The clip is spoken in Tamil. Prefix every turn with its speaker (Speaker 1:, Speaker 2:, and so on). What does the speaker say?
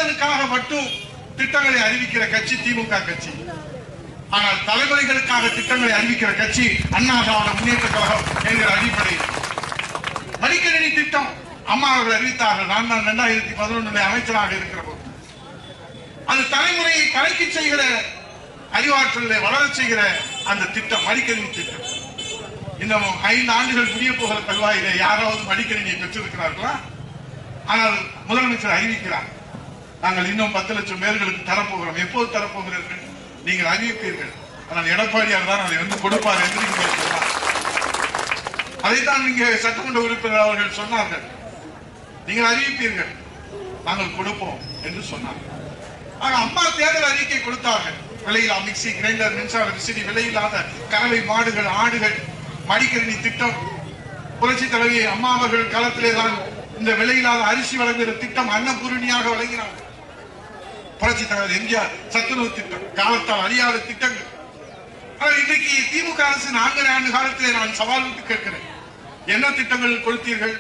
Speaker 1: மனிதனுக்காக மட்டும் திட்டங்களை அறிவிக்கிற கட்சி திமுக கட்சி. ஆனால் தலைமுறைகளுக்காக திட்டங்களை அறிவிக்கிற கட்சி அண்ணா திராவிட முன்னேற்ற கழகம் என்கிற அடிப்படையில் மடிக்கணினி திட்டம் அம்மா அவர்கள் அறிவித்தார்கள். நான் தான் 2011 அமைச்சராக இருக்கிற போது அது தலைமுறையை தலைக்கு செய்கிற அறிவாற்றலை வளர செய்கிற அந்த திட்டம் மடிக்கணினி திட்டம். இன்னும் 5 ஆண்டுகள் முடிய போகிற கல்வாயிலே யாராவது மடிக்கணினியை பெற்றிருக்கிறார்களா? ஆனால் முதலமைச்சர் அறிவிக்கிறார், நாங்கள் இன்னும் 10 லட்சம் பேர்களுக்கு தரப்போகிறோம். எப்போது தரப்போகிறீர்கள்? நீங்கள் அறிவிப்பீர்கள். ஆனால் எடப்பாடியார் தான் அதை வந்து கொடுப்பார் என்று நீங்கள் சொன்னார். அதைத்தான் இங்கே சட்டமன்ற உறுப்பினர் அவர்கள் சொன்னார்கள். நீங்கள் அறிவிப்பீர்கள், நாங்கள் கொடுப்போம் என்று சொன்னார்கள். அம்மா தேர்தல் அறிக்கை கொடுத்தார்கள். விலையில்லா மிக்சி, கிரைண்டர், மின்சார விசிறி, விலையில்லாத கறவை மாடுகள், ஆடுகள், மடிக்கணினி திட்டம். புரட்சி தலைவி அம்மா அவர்கள் காலத்திலே தான் இந்த விலையில்லாத அரிசி வழங்குகிற திட்டம் அன்னபூரணியாக வழங்கினார். புரட்சி தலைவர் எம்ஜிஆர் சத்துணவு திட்டம், காலத்தால் அழியாத திட்டங்கள். இன்றைக்கு திமுக அரசு 4 ஆண்டு காலத்திலே நான் சவால் விட்டு கேட்கிறேன், என்ன திட்டங்கள் கொடுத்தீர்கள்?